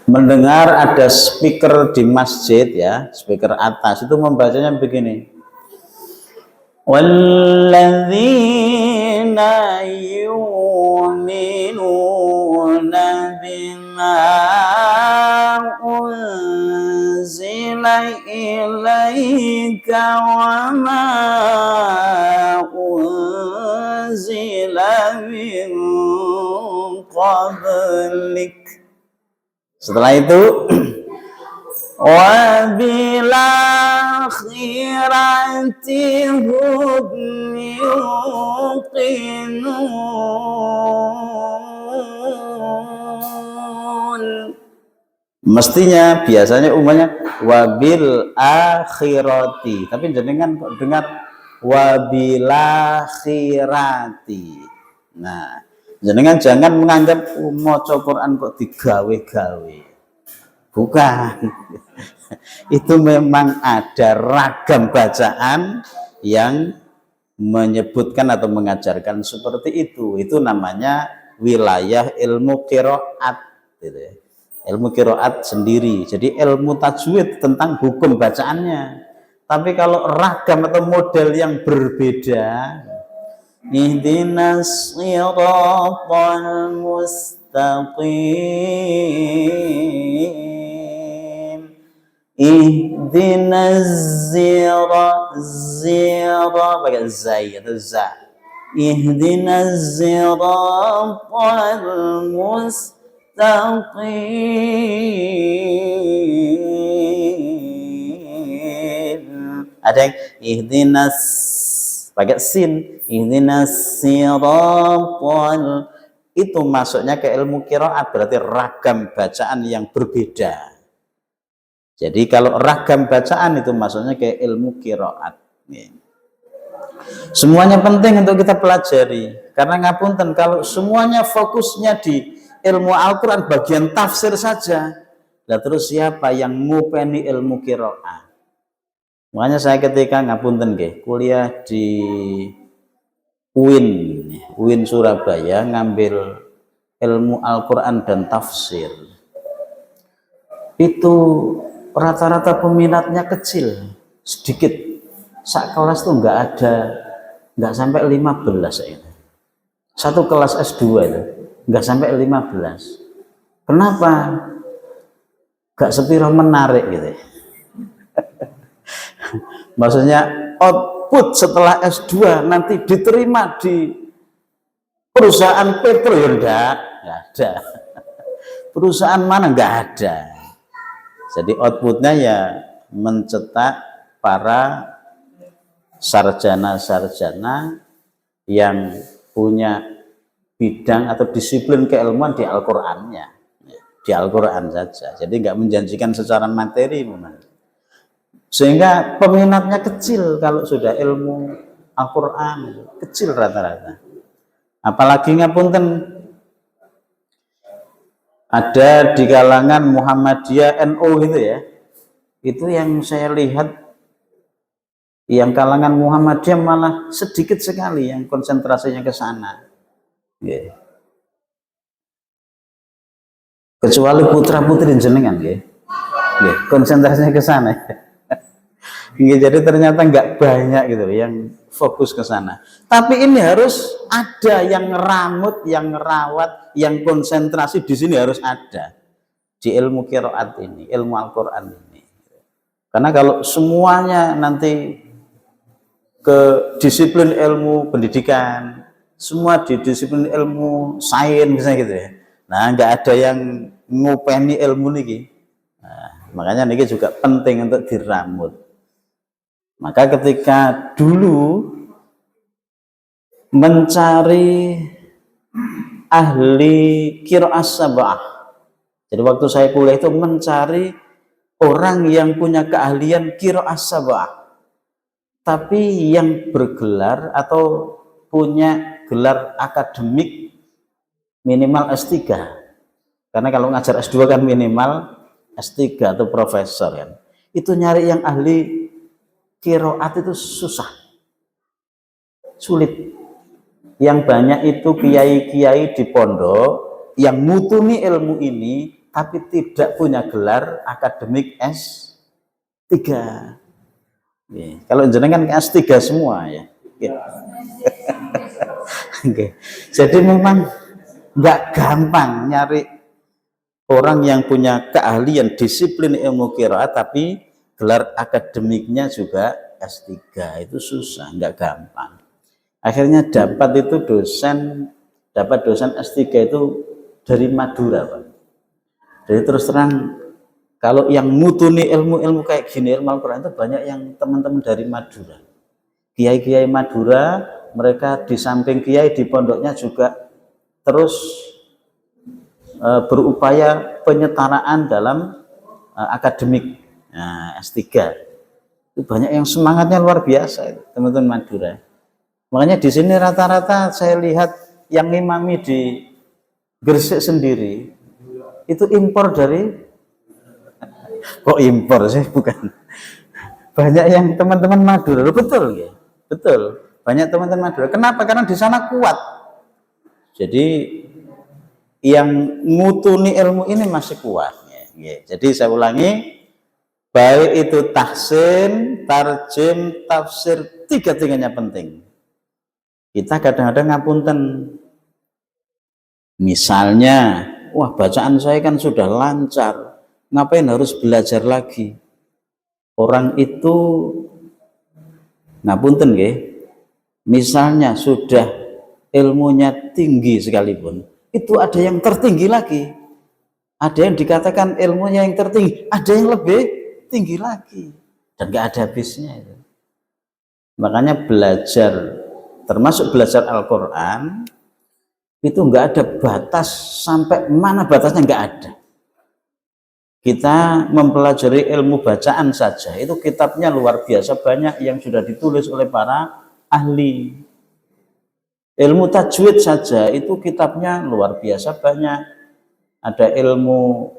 mendengar ada speaker di masjid ya, speaker atas itu membacanya begini. Walladzina yu'minuna bima unzila ilaika wa ma unzila min qablik. Setelah itu wa bil akhirati hum yuqinun. Mestinya biasanya umumnya wabil akhirati, tapi jenengan kok dengar wabil akhirati. Nah, jenengan jangan menganggap maca Quran kok digawe-gawe. Bukan. Itu memang ada ragam bacaan yang menyebutkan atau mengajarkan seperti itu. Itu namanya wilayah ilmu qiraat gitu ya. Ilmu qiraat sendiri. Jadi ilmu tajwid tentang hukum bacaannya. Tapi kalau ragam atau model yang berbeda, ihdinas siratal mustaqim, ihdinas zira pakai zai atau za, ihdinas siratal mustaqim, ada yang ihdinas pakai sin, ihdinas siratal, itu masuknya ke ilmu qiraat, berarti ragam bacaan yang berbeda. Jadi kalau ragam bacaan itu masuknya ke ilmu qiraat. Semuanya penting untuk kita pelajari, karena ngapunten kalau semuanya fokusnya di ilmu Al-Quran bagian tafsir saja, nah terus siapa yang ngupeni ilmu qiraat? Makanya saya ketika ngapunten kuliah di UIN Surabaya, ngambil ilmu Al-Quran dan tafsir, itu rata-rata peminatnya kecil, sedikit. Sak kelas tuh nggak sampai 15 ya. Satu kelas S2 itu nggak sampai 15. Kenapa? Gak sepiro menarik gitu. Maksudnya output setelah S2 nanti diterima di perusahaan petro ya enggak ada. Perusahaan mana enggak ada. Jadi outputnya ya mencetak para sarjana-sarjana yang punya bidang atau disiplin keilmuan di Al-Qur'annya, di Al-Qur'an saja. Jadi nggak menjanjikan secara materi memang. Sehingga peminatnya kecil kalau sudah ilmu Al-Qur'an, kecil rata-rata. Apalagi ngapunten ada di kalangan Muhammadiyah NU gitu ya. Itu yang saya lihat, yang kalangan Muhammadiyah malah sedikit sekali yang konsentrasinya ke sana. Yeah. Kecuali putra putri jenengan konsentrasinya ke sana. Jadi ternyata nggak banyak gitu yang fokus ke sana. Tapi ini harus ada yang ngeramut, yang ngerawat, yang konsentrasi di sini harus ada di ilmu qiraat ini, ilmu Al-Quran ini. Karena kalau semuanya nanti ke disiplin ilmu pendidikan, semua di disiplin ilmu sains misalnya gitu ya. Nah, nggak ada yang ngupeni ilmu niki. Nah, makanya niki juga penting untuk diramut. Maka ketika dulu mencari ahli qiraah sab'ah, jadi waktu saya kuliah itu mencari orang yang punya keahlian qiraah sab'ah, tapi yang bergelar atau punya gelar akademik minimal S3. Karena kalau ngajar S2 kan minimal S3 atau profesor kan. Itu nyari yang ahli qiraat itu susah. Sulit. Yang banyak itu kiai-kiai di pondok yang mutuni ilmu ini tapi tidak punya gelar akademik S3. Kalau jenengan S3 semua ya. Jadi memang nggak gampang nyari orang yang punya keahlian disiplin ilmu qiraat tapi gelar akademiknya juga S3, itu susah, nggak gampang. Akhirnya dapat dosen S3 itu dari Madura, Pak. Jadi terus terang, kalau yang mutuni ilmu-ilmu kayak gini, ilmu Al-Quran itu banyak yang teman-teman dari Madura. Kiai-kiai Madura, mereka di samping kiai di pondoknya juga terus berupaya penyetaraan dalam akademik S3. Itu banyak yang semangatnya luar biasa, teman-teman Madura. Makanya di sini rata-rata saya lihat yang ngimami di Gresik sendiri itu impor dari kok impor sih, bukan, banyak yang teman-teman Madura. Betul ya, betul, banyak teman-teman Madura. Kenapa? Karena di sana kuat. Jadi yang ngutuni ilmu ini masih kuat ya. Jadi saya ulangi, baik itu tahsin, tarjim, tafsir, tiga-tiganya penting. Kita kadang-kadang ngapunten, misalnya, wah bacaan saya kan sudah lancar, ngapain harus belajar lagi? Orang itu ngapunten nggih, misalnya sudah ilmunya tinggi sekalipun, itu ada yang tertinggi lagi. Ada yang dikatakan ilmunya yang tertinggi, ada yang lebih tinggi lagi, dan gak ada habisnya itu. Makanya belajar, termasuk belajar Al-Quran, itu nggak ada batas, sampai mana batasnya nggak ada. Kita mempelajari ilmu bacaan saja, itu kitabnya luar biasa banyak yang sudah ditulis oleh para ahli. Ilmu tajwid saja itu kitabnya luar biasa banyak. Ada ilmu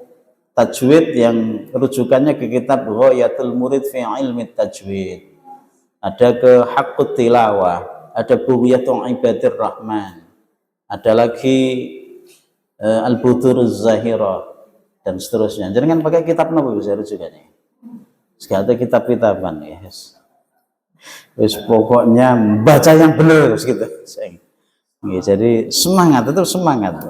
tajwid yang rujukannya ke kitab Ghayatul Murid fi Ilmi Tajwid. Ada ke Haqqut Tilawah, ada Bughyatul Ibadir Rahman. Ada lagi Al-Budur Zahirah dan seterusnya. Jadi kan pakai kitab apa bisa rujukannya? Segala kitab-kitaban ya. Wis pokoknya baca yang benar gitu. Jadi semangat, itu semangat.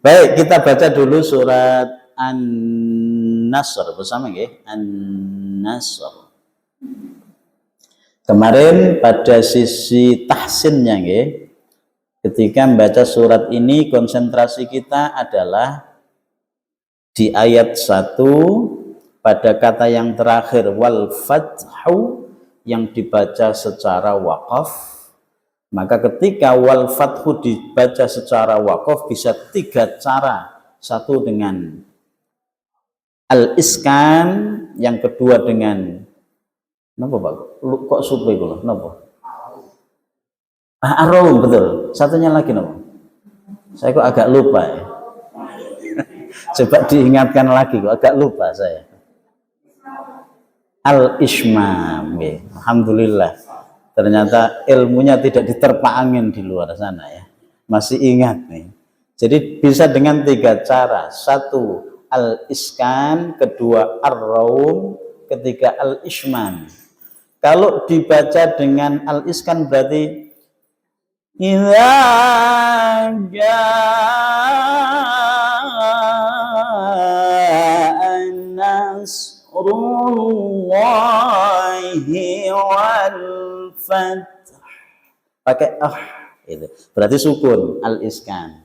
Baik, kita baca dulu surat An-Nasr bersama ya. An-Nasr. Kemarin pada sisi tahsinnya ya, ketika membaca surat ini konsentrasi kita adalah di ayat 1 pada kata yang terakhir wal fathu yang dibaca secara waqaf. Maka ketika wal fathu dibaca secara waqaf bisa 3 cara. Satu dengan al-iskan, yang kedua dengan napa Pak? Kok supe kula? Napa? Ar-rum, betul. Satunya lagi napa? Saya kok agak lupa ya. Coba diingatkan lagi, kok agak lupa saya. Al-Ishmam, ya. Alhamdulillah. Ternyata ilmunya tidak diterpa angin di luar sana ya. Masih ingat nih. Jadi bisa dengan 3 cara. Satu al-iskan, kedua ar-raum, ketiga al-ishmam. Kalau dibaca dengan al-iskan berarti idza jaa nasrullahi wal fath. Pakai itu. Berarti sukun al-iskan.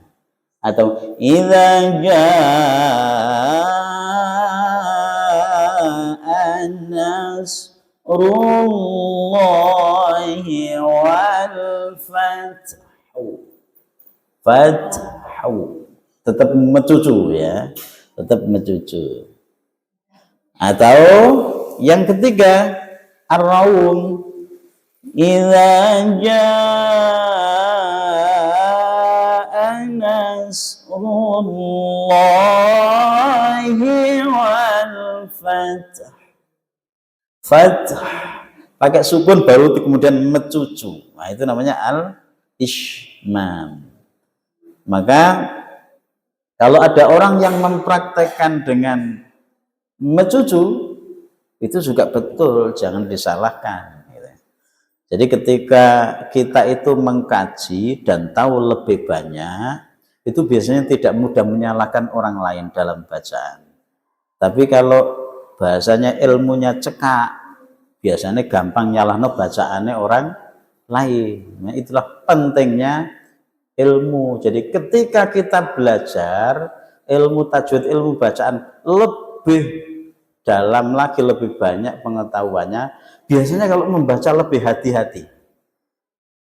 Atau idza jaa nasrullahi wal fathu. Fathu. Tetap mencucu ya. Tetap mencucu. Atau yang ketiga ar-raum. Idza jaa nasrullahi wal fath. Fath pakai sukun baru kemudian mencucu. Nah, itu namanya al-ishmam. Maka Kalau ada orang yang mempraktekkan dengan mencucu, itu juga betul, jangan disalahkan. Jadi ketika kita itu mengkaji dan tahu lebih banyak, itu biasanya tidak mudah menyalahkan orang lain dalam bacaan. Tapi kalau bahasanya ilmunya cekak, biasanya gampang nyalahno bacaannya orang lain. Nah, itulah pentingnya ilmu. Jadi ketika kita belajar ilmu tajwid, ilmu bacaan lebih dalam lagi, lebih banyak pengetahuannya, biasanya kalau membaca lebih hati-hati.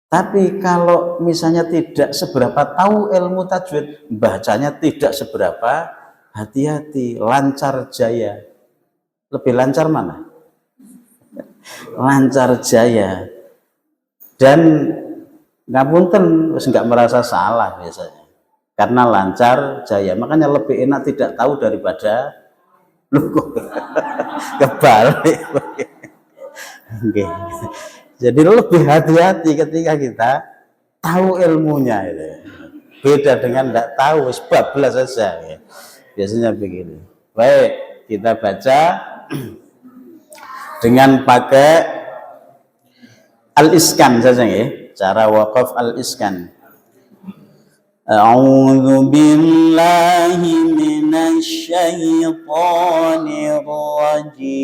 Tapi kalau misalnya tidak seberapa tahu ilmu tajwid, bacanya tidak seberapa hati-hati, lancar jaya. Lebih lancar mana? Lancar jaya. Dan ngapunten nggak merasa salah biasanya, karena lancar jaya, makanya lebih enak tidak tahu daripada kebalik. Oke. Jadi lebih hati-hati ketika kita tahu ilmunya itu. Beda dengan tidak tahu, bablas saja. Biasanya begini. Baik, kita baca dengan pakai al-iskan saja ya. Cara waqaf al-iskan. A'udzu billahi minasy syaithanir rajim.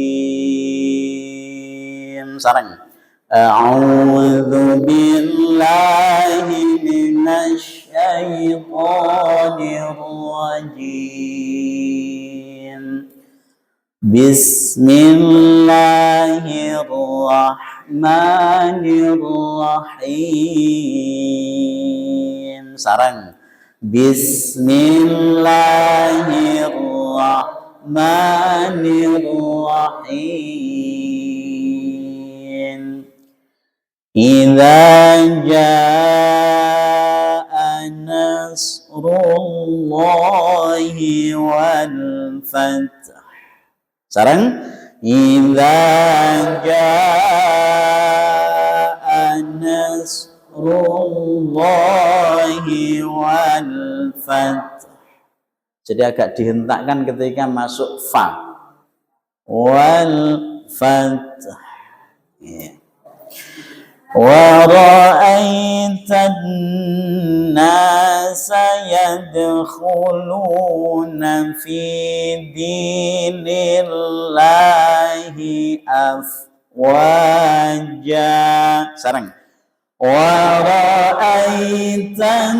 Sarang. A'udzu billahi minasy syaithanir rajim. Bismillahirrahmanirrahim. Sarang. Bismillahirrahmanirrahim. Idza jaa nasrullahi wal fath. Sarang. Idza jaa nasrullahi wal fath. Jadi agak dihentakkan ketika masuk fa. Wal fath. Yeah. Wa ra'aitan nasa yadkhuluna fi dinillahi afwaja. Sarang. Wa ra'aitan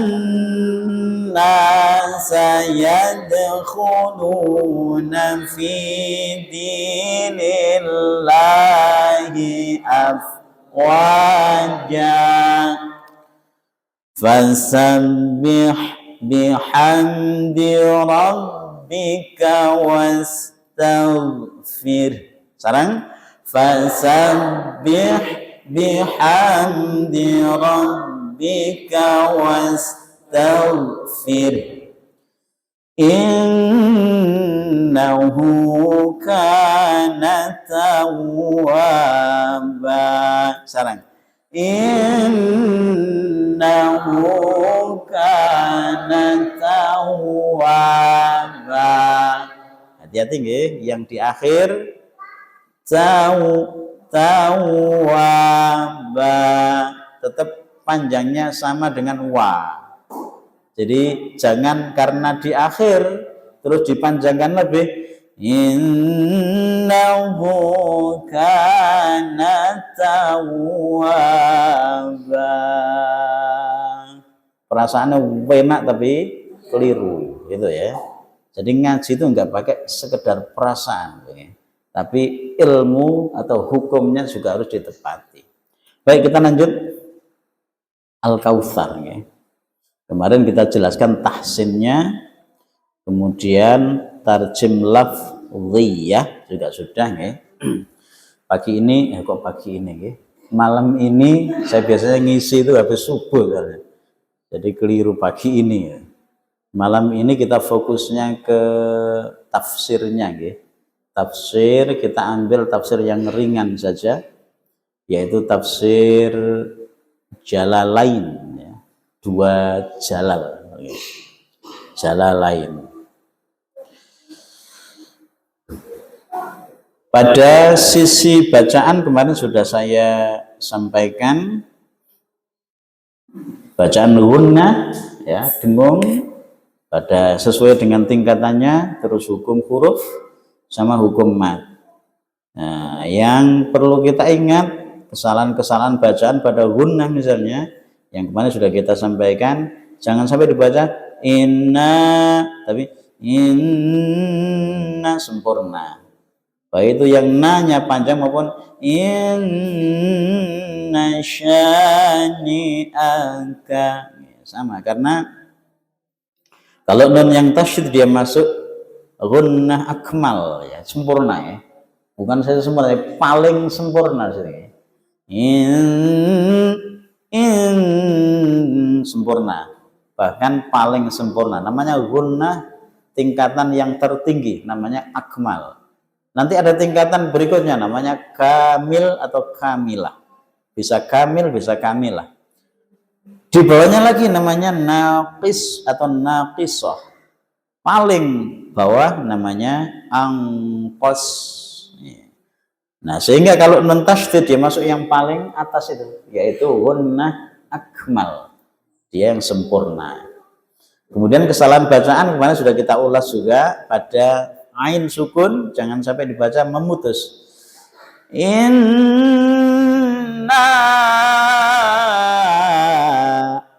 nasa yadkhuluna fi dinillahi afwaja. Fasabbih bihamdi rabbika wastaghfir. Sarang. Fasabbih bihamdi rabbika wastaghfir. Innahu kana tawwaba. Sarang. Innahu kana tawwaba. Hati-hati nggih, yang di akhir tawwaba tetap panjangnya sama dengan wa. Jadi jangan karena di akhir terus dipanjangkan lebih. Innahu kana tawwaba. Perasaannya enak tapi keliru gitu ya. Jadi ngaji itu enggak pakai sekedar perasaan ya. Tapi ilmu atau hukumnya juga harus ditepati. Baik, kita lanjut Al-Kautsar ya. Kemarin kita jelaskan tahsinnya, kemudian tarjim lafziyah juga sudah ya. Pagi ini, kok pagi ini ya? Malam ini saya biasanya ngisi itu habis subuh kan. Jadi keliru pagi ini ya. Malam ini kita fokusnya ke tafsirnya ya. Tafsir kita ambil tafsir yang ringan saja, yaitu tafsir Jalalain ya. Dua Jalal. Jalalain. Pada sisi bacaan kemarin sudah saya sampaikan bacaan gunnah ya, dengung pada sesuai dengan tingkatannya, terus hukum huruf sama hukum mad. Nah, yang perlu kita ingat kesalahan-kesalahan bacaan pada gunnah misalnya yang kemarin sudah kita sampaikan, jangan sampai dibaca inna tapi inna sempurna. Baik itu yang nanya panjang maupun inna syani'aka sama, karena kalau nun yang tasydid dia masuk gunnah akmal ya, sempurna ya. Bukan saja sempurna, paling sempurna sini. Sempurna. Bahkan paling sempurna. Namanya gunnah tingkatan yang tertinggi, namanya akmal. Nanti ada tingkatan berikutnya namanya kamil atau kamilah. Bisa kamil, bisa kamilah. Di bawahnya lagi namanya naqis atau naqisah. Paling bawah namanya angkos. Nah, sehingga kalau nun tasydid dia masuk yang paling atas itu, yaitu gunnah akmal. Dia yang sempurna. Kemudian kesalahan bacaan kemarin sudah kita ulas juga pada ain sukun, jangan sampai dibaca memutus. Inna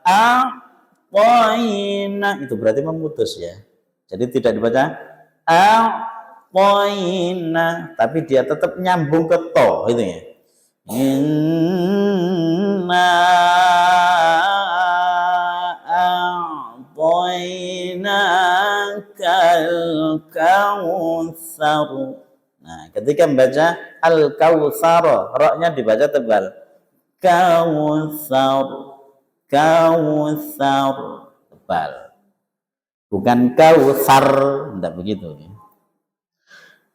a'tayna, itu berarti memutus ya. Jadi tidak dibaca a'tayna, tapi dia tetap nyambung ke to itu ya. Inna a'tainakal kautsar. Nah, ketika membaca al-kautsar, ra-nya dibaca tebal. Kautsar, kautsar, tebal. Bukan kautsar, tidak begitu.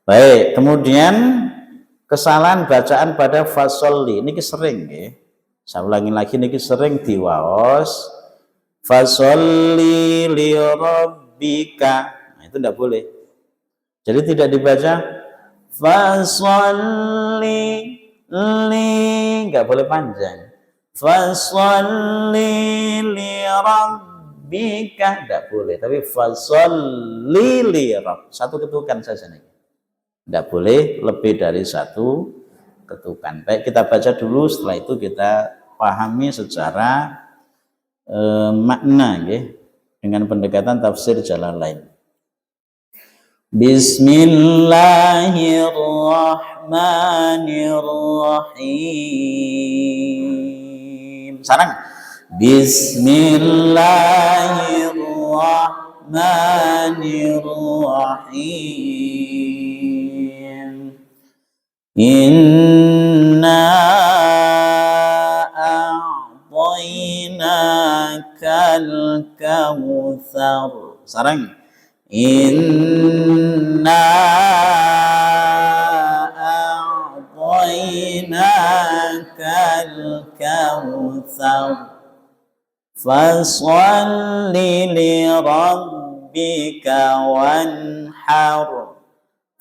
Baik, kemudian kesalahan bacaan pada fasolli. Ini sering ya. Saya ulangi lagi, ini sering diwaos. Fasolli li rabbika. Nah, itu tidak boleh. Jadi tidak dibaca fasolli li, nggak boleh panjang. Fasolli li rabbika, nggak boleh. Tapi fasolli li rabb, satu ketukan saja nih. Tidak boleh lebih dari satu ketukan. Baik, kita baca dulu, setelah itu kita pahami secara makna ya, dengan pendekatan tafsir Jalalain. Bismillahirrahmanirrahim. Sarang. Bismillahirrahmanirrahim. Inna a'tainakal kautsar. Sarang. Inna a'tainakal kautsar. Fasholli li rabbika wanhar.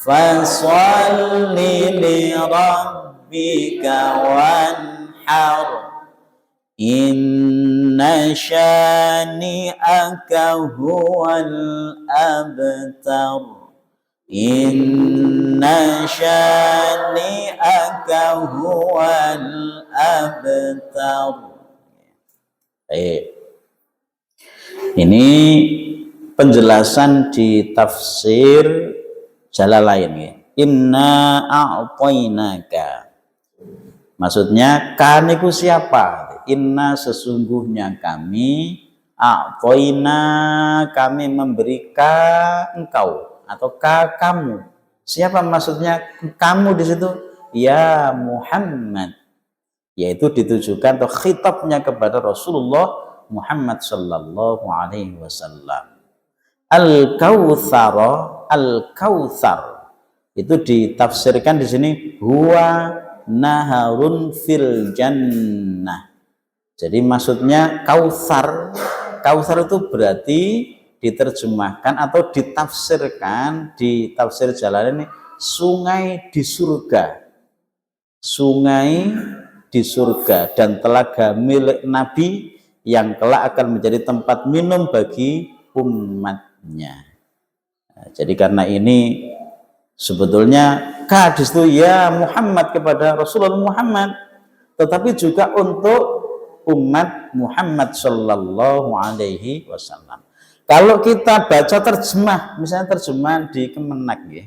Fasholli li rabbika wanhar. Inna syani'aka huwal abtar. Inna syani'aka huwal abtar. Baik. Ini penjelasan di tafsir Jalalain ya. Inna a'tainaka. Maksudnya kan itu siapa? Inna sesungguhnya kami, a'taina kami memberikan engkau atau kamu. Siapa maksudnya kamu di situ? Ya Muhammad. Yaitu ditujukan atau khitabnya kepada Rasulullah Muhammad sallallahu alaihi wasallam. Al-Kautsar itu ditafsirkan di sini huwa naharun fil jannah. Jadi maksudnya kautsar itu berarti diterjemahkan atau ditafsirkan di tafsir Jalalain ini sungai di surga. Sungai di surga dan telaga milik Nabi yang kelak akan menjadi tempat minum bagi umatnya. Nah, jadi karena ini sebetulnya hadis itu ya Muhammad kepada Rasulullah Muhammad, tetapi juga untuk umat Muhammad Shallallahu Alaihi Wasallam. Kalau kita baca terjemah, misalnya terjemahan di Kemenak, ya,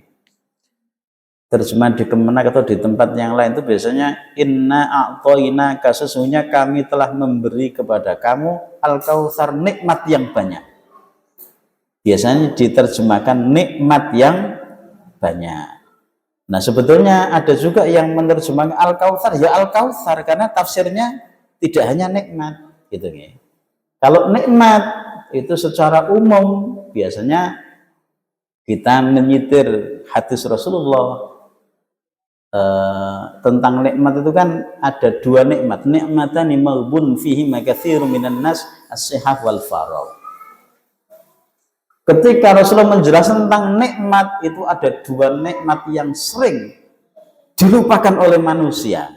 terjemahan di Kemenak atau di tempat yang lain itu biasanya inna a'toina, sesungguhnya kami telah memberi kepada kamu al-kautsar, nikmat yang banyak. Biasanya diterjemahkan nikmat yang banyak. Nah sebetulnya ada juga yang menerjemahkan al-kautsar ya al-kautsar karena tafsirnya tidak hanya nikmat gitu ya. Kalau nikmat itu secara umum biasanya kita menyitir hadis Rasulullah tentang nikmat itu kan ada dua nikmat, nikmatani maghbun fihi makatsirun minan nas as-sihah wal faragh. Ketika Rasulullah menjelaskan tentang nikmat itu ada dua nikmat yang sering dilupakan oleh manusia.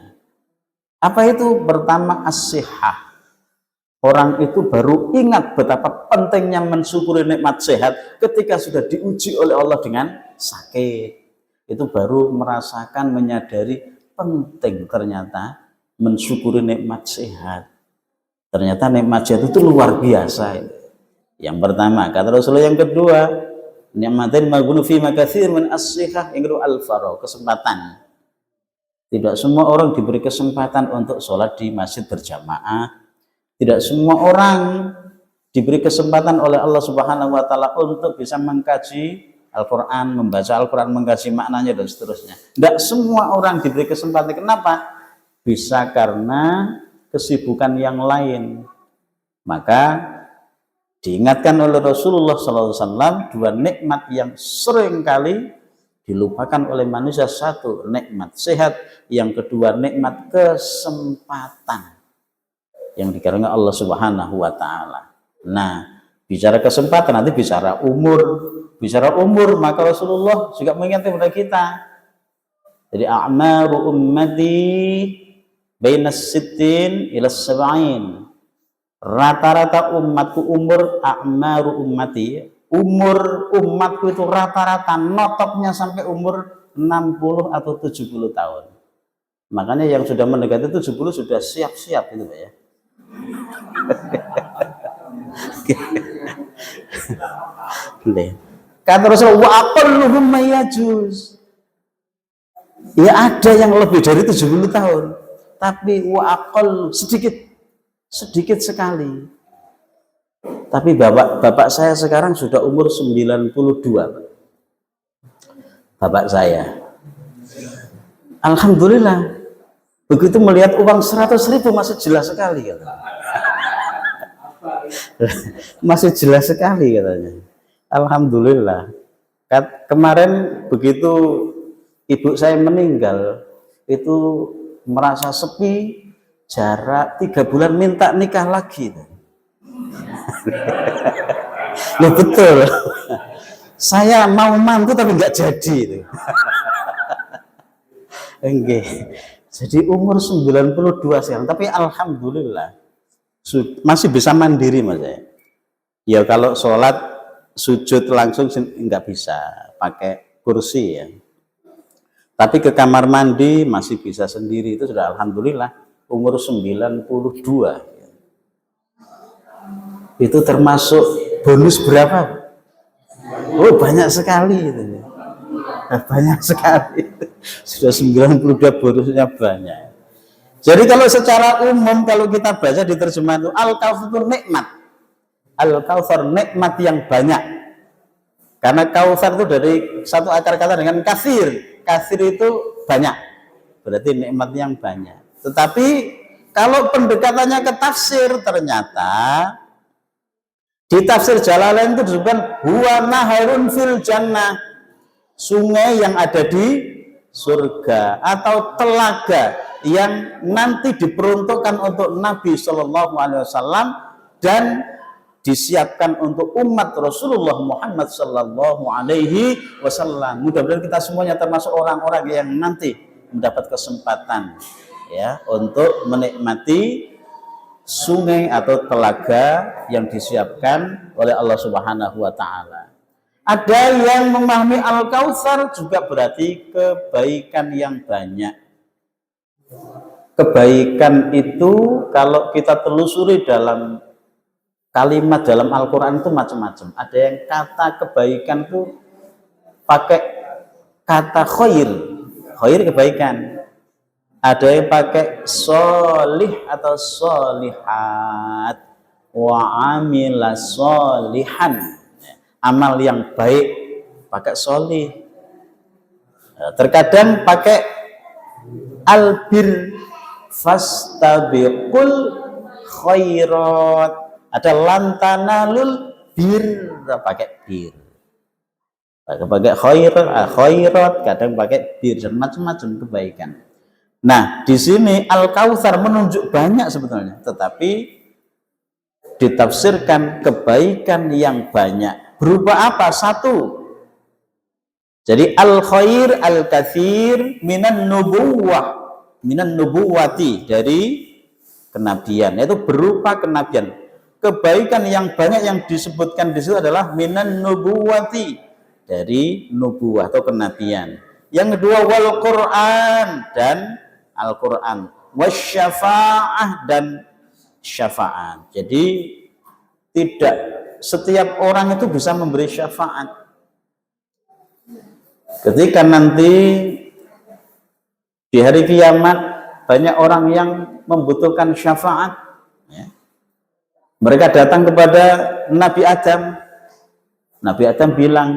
Apa itu? Pertama as-sihah. Orang itu baru ingat betapa pentingnya mensyukuri nikmat sehat ketika sudah diuji oleh Allah dengan sakit. Itu baru merasakan, menyadari penting ternyata mensyukuri nikmat sehat. Ternyata nikmat sehat itu luar biasa. Yang pertama, kata Rasulullah. Yang kedua, nikmatin maghbun fi makatsir min as-sihah, yang kedua al-faragh, kesempatan. Tidak semua orang diberi kesempatan untuk sholat di masjid berjamaah. Tidak semua orang diberi kesempatan oleh Allah Subhanahu wa taala untuk bisa mengkaji Al-Qur'an, membaca Al-Qur'an, mengkaji maknanya dan seterusnya. Tidak semua orang diberi kesempatan. Kenapa? Bisa karena kesibukan yang lain. Maka diingatkan oleh Rasulullah SAW dua nikmat yang sering kali dilupakan oleh manusia. Satu, nikmat sehat. Yang kedua, nikmat kesempatan yang dikaruniai Allah Subhanahu wa taala. Nah, bicara kesempatan nanti bicara umur. Bicara umur maka Rasulullah juga mengingatkan kepada kita. Jadi a'maru ummati bainas sittin ila sab'in. Rata-rata umatku umur a'maru ummati, umur umatku itu rata-rata notopnya sampai umur 60 atau 70 tahun. Makanya yang sudah mendekati 70 sudah siap-siap itu ya. Kata Rasulullah wa aqalluhum mayajuz. Ya ada yang lebih dari 70 tahun, tapi wa aqall sedikit sekali. Tapi bapak saya sekarang sudah umur 92. Bapak saya. Alhamdulillah. Begitu melihat uang 100.000 masih jelas sekali katanya. Masih jelas sekali katanya. Alhamdulillah. Kemarin begitu ibu saya meninggal itu merasa sepi, jarak 3 bulan minta nikah lagi. Loh betul. Saya mau mantu tapi nggak jadi. Enggak. Jadi umur 92 sekarang, tapi alhamdulillah masih bisa mandiri mas ya. Ya kalau sholat sujud langsung nggak bisa, pakai kursi ya. Tapi ke kamar mandi masih bisa sendiri, itu sudah alhamdulillah. Umur 92. Itu termasuk bonus berapa? Oh banyak sekali itu. Banyak sekali. Sudah 92 bonusnya banyak. Jadi kalau secara umum kalau kita baca di terjemahan itu al-kautsar itu nikmat. Al-kautsar nikmat yang banyak. Karena kautsar itu dari satu akar kata dengan katsir. Katsir itu banyak. Berarti nikmat yang banyak. Tetapi kalau pendekatannya ke tafsir ternyata di tafsir Jalalain itu disebutkan huwa naharun fil jannah. Sungai yang ada di surga atau telaga yang nanti diperuntukkan untuk Nabi Shallallahu Alaihi Wasallam dan disiapkan untuk umat Rasulullah Muhammad sallallahu alaihi wasallam. Mudah-mudahan kita semuanya termasuk orang-orang yang nanti mendapat kesempatan ya untuk menikmati sungai atau telaga yang disiapkan oleh Allah Subhanahu wa taala. Ada yang memahami Al-Kautsar juga berarti kebaikan yang banyak. Kebaikan itu kalau kita telusuri dalam kalimat dalam Al-Quran itu macam-macam. Ada yang kata kebaikan itu pakai kata khair. Khair kebaikan. Ada yang pakai solih atau solihat. Wa amila solihan. Amal yang baik pakai solih. Terkadang pakai albir fastabiqul khairat. Ada lantanalul bir pakai bir. Pakai khairat, kadang pakai bir dan macam-macam kebaikan. Nah, di sini Al-Kautsar menunjuk banyak sebetulnya, tetapi ditafsirkan kebaikan yang banyak. Berupa apa? Satu. Jadi al-khair al-katsir minan nubuwati dari kenabian, yaitu berupa kenabian. Kebaikan yang banyak yang disebutkan di situ adalah minan nubuwati dari nubuwah atau kenabian. Yang kedua wal Quran dan Al-Quran, wasyafa'ah dan syafaat. Jadi tidak setiap orang itu bisa memberi syafaat. Ketika nanti di hari kiamat banyak orang yang membutuhkan syafaat ya. Mereka datang kepada Nabi Adam. Nabi Adam bilang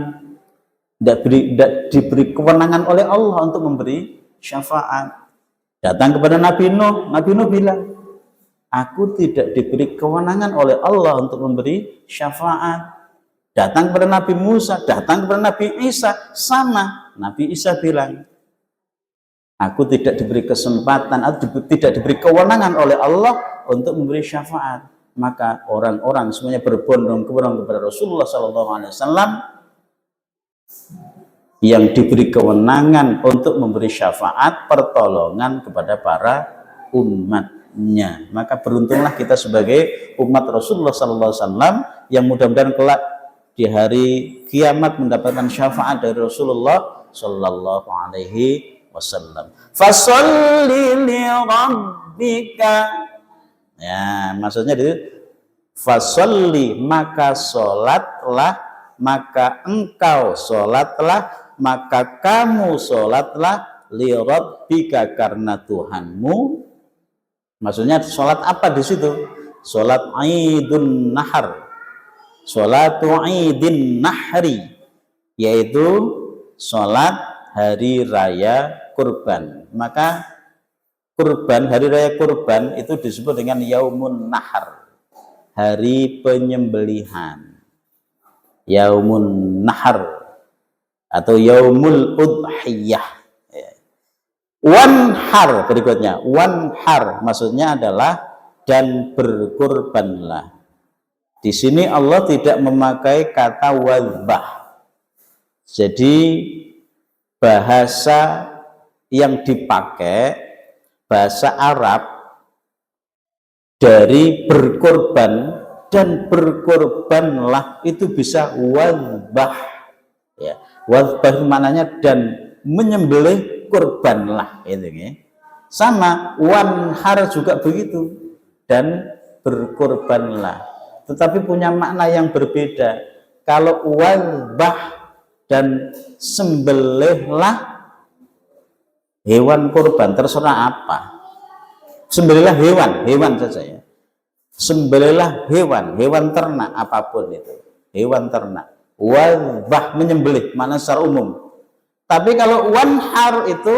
tidak diberi kewenangan oleh Allah untuk memberi syafaat. Datang kepada Nabi Nuh. Nabi Nuh bilang, aku tidak diberi kewenangan oleh Allah untuk memberi syafaat. Datang kepada Nabi Musa, datang kepada Nabi Isa, sama. Nabi Isa bilang, aku tidak diberi kesempatan atau tidak diberi kewenangan oleh Allah untuk memberi syafaat. Maka orang-orang semuanya berbondong-bondong kepada Rasulullah SAW yang diberi kewenangan untuk memberi syafaat pertolongan kepada para umatnya. Maka beruntunglah kita sebagai umat Rasulullah SAW yang mudah-mudahan kelak di hari kiamat mendapatkan syafaat dari Rasulullah Sallallahu Alaihi Wasallam. Fasolli li rabbika. Ya, maksudnya itu fasolli, maka solatlah, maka engkau solatlah, maka kamu solatlah li rabbika karena Tuhanmu. Maksudnya sholat apa di situ? Sholat Idun Nahar, sholatu Idin Nahri, yaitu sholat hari raya kurban. Maka kurban, hari raya kurban itu disebut dengan Yaumun Nahar, hari penyembelihan. Yaumun Nahar atau Yaumul Udhiyah. Wanhar berikutnya, wanhar maksudnya adalah dan berkurbanlah. Di sini Allah tidak memakai kata wadbah. Jadi bahasa yang dipakai bahasa Arab dari berkorban dan berkorbanlah itu bisa wadbah. Ya, wadbah maknanya dan menyembelih kurbanlah itu ya. Sama wanhar juga begitu dan berkorbanlah, tetapi punya makna yang berbeda. Kalau wadbah dan sembelihlah hewan kurban, terserah apa, sembelihlah hewan saja ya, sembelihlah hewan ternak apapun itu, hewan ternak. Wadbah menyembelih mana secara umum. Tapi kalau wanhar itu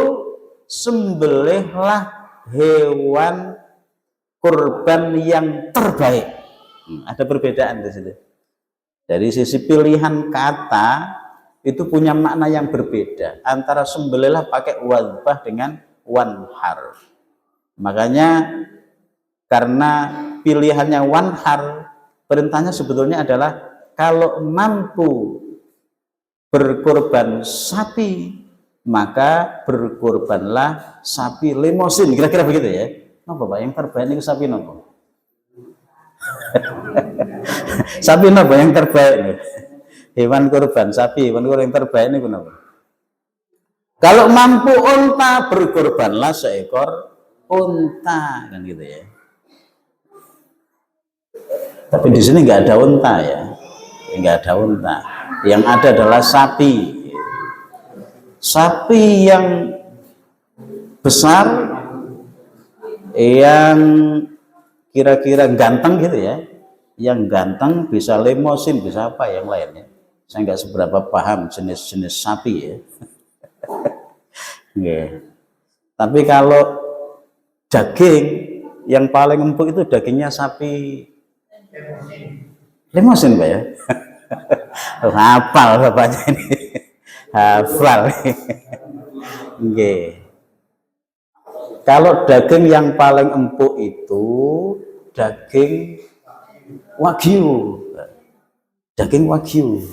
sembelihlah hewan kurban yang terbaik. Ada perbedaan di situ. Dari sisi pilihan kata itu punya makna yang berbeda antara sembelihlah pakai wadbah dengan wanhar. Makanya karena pilihannya wanhar Perintahnya sebetulnya adalah kalau mampu berkorban sapi, maka berkorbanlah sapi limosin, kira-kira begitu ya. Napa Pak yang terbaik itu sapi napa? Sapi napa yang terbaik nih? Hewan kurban sapi, hewan kurban yang terbaik ini kenapa? Kalau mampu unta, berkorbanlah seekor unta, kan gitu ya. Tapi di sini nggak ada unta ya, nggak ada unta. Yang ada adalah sapi. Sapi yang besar, yang kira-kira ganteng gitu ya, yang ganteng bisa limosin, bisa apa yang lainnya. Saya nggak seberapa paham jenis-jenis sapi ya. Yeah. Tapi kalau daging yang paling empuk itu dagingnya sapi limosin Pak ya. Hafal bapaknya ini. Hafal. Okay. Kalau daging yang paling empuk itu daging wagyu. Daging wagyu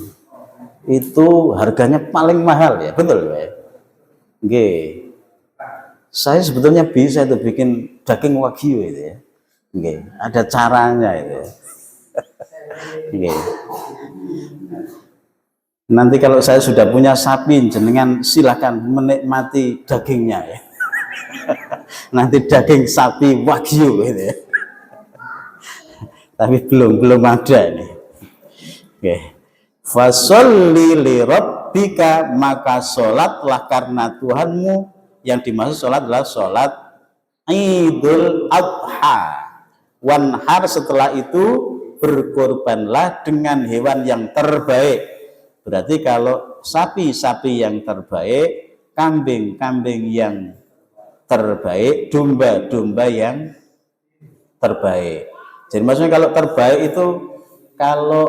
itu harganya paling mahal ya, betul ya. Nggih. Saya sebetulnya bisa itu bikin daging wagyu itu ya. Nggih, ada caranya itu ya. Nggih. Nanti kalau saya sudah punya sapi, jenengan silahkan menikmati dagingnya ya. Nanti daging sapi wagyu gitu ya. Tapi belum ada ini. Nggih. Fasholli li rabbika, maka sholatlah karena Tuhanmu. Yang dimaksud sholat adalah sholat Idul Adha. Wanhar, setelah itu berkorbanlah dengan hewan yang terbaik. Berarti kalau sapi-sapi yang terbaik, kambing-kambing yang terbaik, domba-domba yang terbaik. Jadi maksudnya kalau terbaik itu, kalau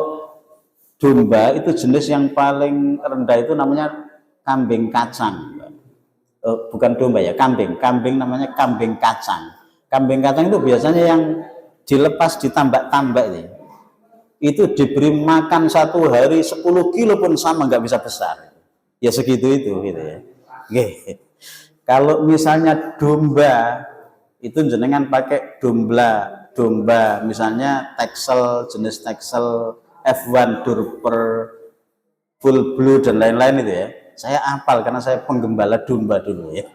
domba itu jenis yang paling rendah itu namanya kambing kacang. Bukan domba ya, kambing. Kambing namanya kambing kacang. Kambing kacang itu biasanya yang dilepas ditambak-tambak ini. Itu diberi makan satu hari 10 kilo pun sama nggak bisa besar. Ya segitu itu gitu ya. Oke. Kalau misalnya domba itu jenengan pakai domba misalnya Texel, jenis Texel F1 Durper, Full Blue dan lain-lain itu ya. Saya hafal karena saya penggembala domba dulu ya.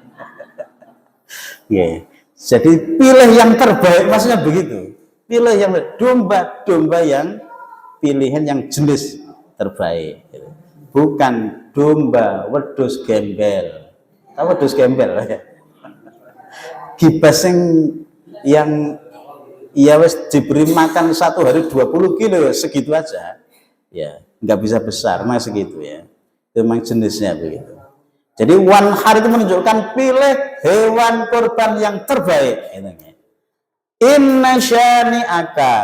Yeah. Jadi pilih yang terbaik, maksudnya begitu. Pilih yang domba yang pilihan yang jenis terbaik. Bukan domba wedhus gembel. Tahu wedhus gembel ya? Gibas yang ya wes diberi makan satu hari 20 kilo segitu aja ya, nggak bisa besar mas segitu ya, itu memang jenisnya begitu. Jadi wanhar itu menunjukkan pilih hewan kurban yang terbaik. Inna syani'aka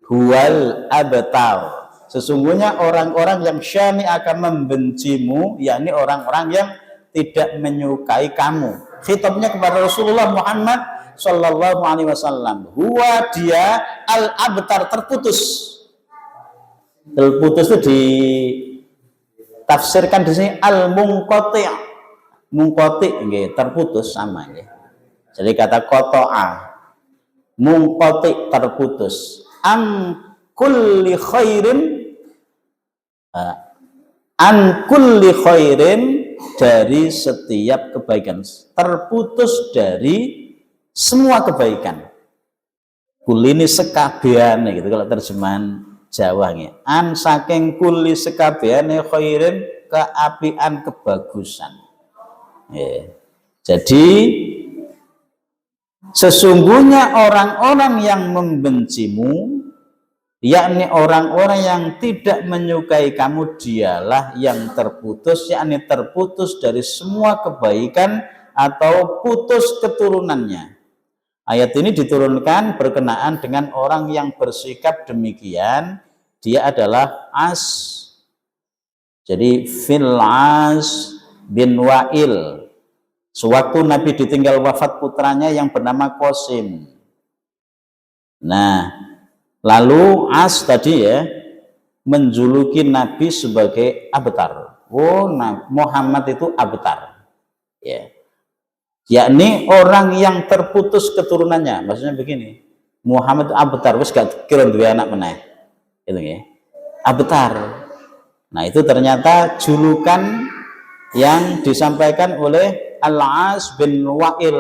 huwal abtar, sesungguhnya orang-orang yang syani'aka membencimu, yakni orang-orang yang tidak menyukai kamu. Khitabnya kepada Rasulullah Muhammad Sallallahu Alaihi Wasallam. Huwa dia al-abtar, terputus. Terputus itu ditafsirkan di sini al-munqati'. Munqati' nggih, terputus sama nggih. Jadi kata qata'a, munqati' terputus. An kulli khairin, an kulli khairin, dari setiap kebaikan. Terputus dari semua kebaikan. Kulini sekabiane gitu kalau terjemahan Jawa nih. An saking kuli sekabiane khairin, keapian, kebagusan. Ya. Jadi sesungguhnya orang-orang yang membencimu, yakni orang-orang yang tidak menyukai kamu, dialah yang terputus, yakni terputus dari semua kebaikan atau putus keturunannya. Ayat ini diturunkan berkenaan dengan orang yang bersikap demikian. Dia adalah As. Jadi Fil-As bin Wa'il. Sewaktu Nabi ditinggal wafat putranya yang bernama Qasim. Nah, Lalu As tadi ya menjuluki Nabi sebagai abtar. Oh, Muhammad itu abtar. Ya. Yakni orang yang terputus keturunannya. Maksudnya begini. Muhammad itu abtar, wis gak kira duwe anak meneh. Itu ya. Abtar. Nah, itu ternyata julukan yang disampaikan oleh Al-As bin Wa'il.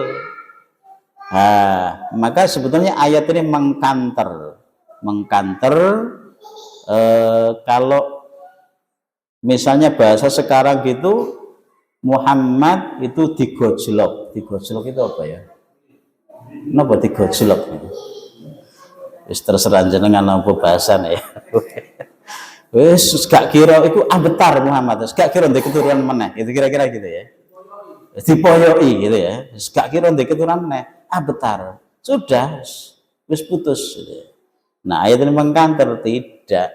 Nah, maka sebetulnya ayat ini mengkanter kalau misalnya bahasa sekarang gitu Muhammad itu digojlok itu apa ya? Napa digojlok gitu? Wis terserah jenengan apa bahasane ya. Wis gak kira itu abtar Muhammad, gak kira ndek keturunan meneh, itu kira-kira gitu ya. Dipoyoki gitu ya. Gak kira ndek keturunan meneh, abtar. Sudah wis putus gitu ya. Nah, ayat ini mengkanter tidak.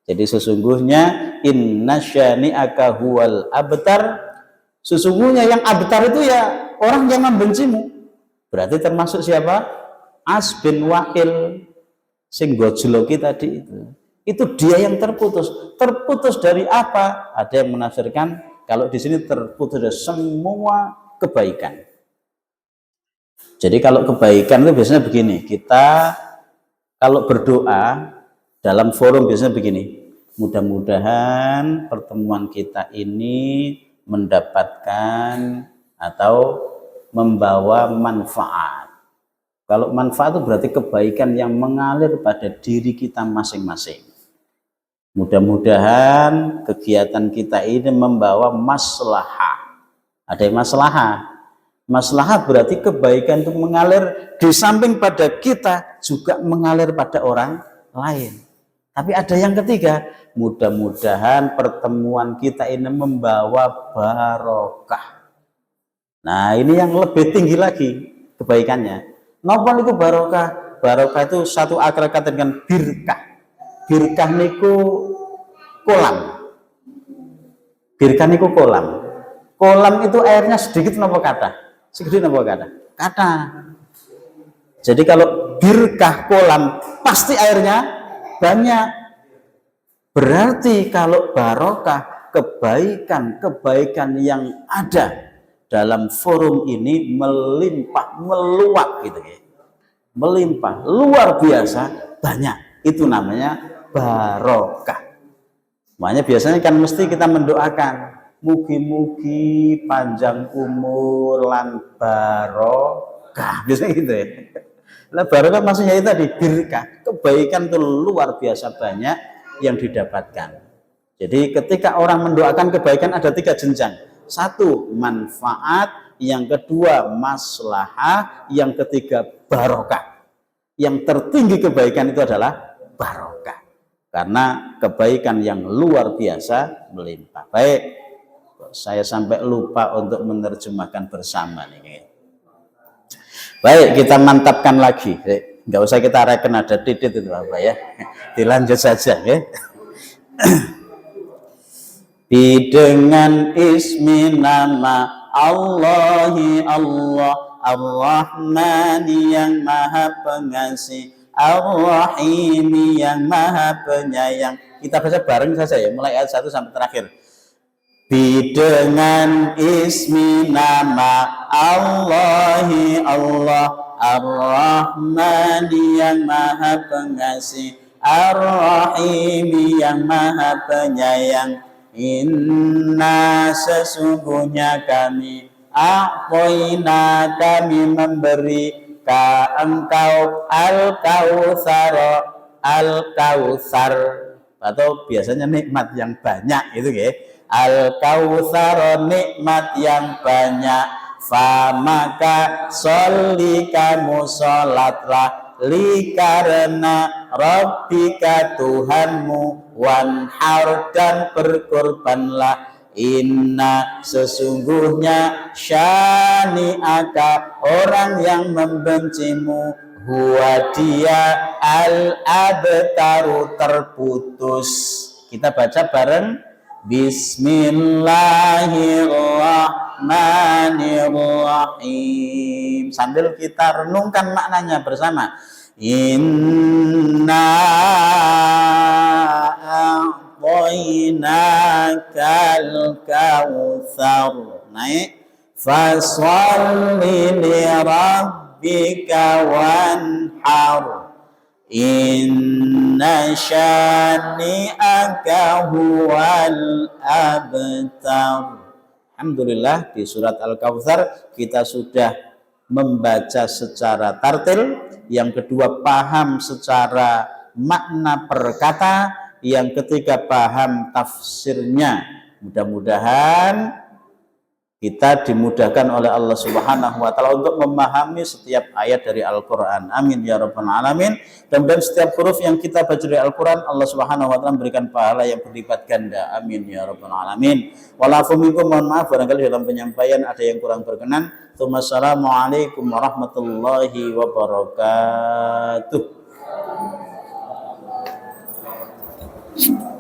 Jadi sesungguhnya inna syani'aka huwal abtar, sesungguhnya yang abtar itu ya orang yang membencimu. Berarti termasuk siapa? As bin Wa'il sing gojloki tadi itu. Itu dia yang terputus. Terputus dari apa? Ada yang menafsirkan kalau di sini terputus dari semua kebaikan. Jadi kalau kebaikan itu biasanya begini, kita kalau berdoa dalam forum biasanya begini, mudah-mudahan pertemuan kita ini mendapatkan atau membawa manfaat. Kalau manfaat itu berarti kebaikan yang mengalir pada diri kita masing-masing. Mudah-mudahan kegiatan kita ini membawa maslahah. Ada yang maslahah. Maslahah berarti kebaikan itu mengalir di samping pada kita juga mengalir pada orang lain. Tapi ada yang ketiga, mudah-mudahan pertemuan kita ini membawa barokah. Nah, ini yang lebih tinggi lagi kebaikannya. Napa niku barokah? Barokah itu satu akar kata dengan birkah. Birkah niku kolam. Birkah niku kolam. Kolam itu airnya sedikit napa kata? Sedikit napa kata? Kata. Jadi kalau birkah kolam pasti airnya banyak. Berarti kalau barokah kebaikan yang ada dalam forum ini melimpah, meluap gitu ya. Melimpah, luar biasa banyak. Itu namanya barokah. Makanya biasanya kan mesti kita mendoakan mugi-mugi panjang umur lan barokah. Biasanya gitu ya. Nah, barokah maksudnya itu tadi berkah. Kebaikan itu luar biasa banyak yang didapatkan. Jadi ketika orang mendoakan kebaikan ada 3 jenjang. 1 manfaat, yang kedua maslahah, yang ketiga barokah. Yang tertinggi kebaikan itu adalah barokah. Karena kebaikan yang luar biasa melimpah. Baik, saya sampai lupa untuk menerjemahkan bersama nih. Baik, kita mantapkan lagi. Nggak usah kita reken ada titik itu apa ya. Dilanjut saja ya. Dengan ismi nama Allahi Allah Ar-Rahmani yang maha pengasih, Ar-Rahimi yang maha penyayang. Kita baca bareng saja ya, mulai ayat 1 sampai terakhir. Dengan ismi nama Allahi Allah Ar-Rahmani yang maha pengasih, Ar-Rahimi yang maha penyayang. Inna sesungguhnya kami a'toina kami memberi ka engkau al-kautsar atau biasanya nikmat yang banyak itu ya. Al-kautsar nikmat yang banyak. Maka sholli kamu sholatlah li karena Rabbika Tuhanmu wanhar dan berkorbanlah. Inna sesungguhnya syani'aka orang yang membencimu huwa dia al-abtaru terputus. Kita baca bareng. Bismillahirrahmanirrahim. Sambil kita renungkan maknanya bersama. Inna a'tainakal kautsar. Naik. Fasholli li rabbika wanhar. Inna syani'aka huwal abtar. Alhamdulillah, di surat Al-Kautsar kita sudah membaca secara tartil, yang kedua paham secara makna perkata, yang ketiga paham tafsirnya. Mudah-mudahan kita dimudahkan oleh Allah Subhanahu wa taala untuk memahami setiap ayat dari Al-Qur'an. Amin ya rabbal alamin. Dan setiap huruf yang kita baca dari Al-Qur'an, Allah Subhanahu wa taala memberikan pahala yang berlipat ganda. Amin ya rabbal alamin. Walafu minkum, mohon maaf barangkali dalam penyampaian ada yang kurang berkenan. Wassalamualaikum warahmatullahi wabarakatuh. Bismillah.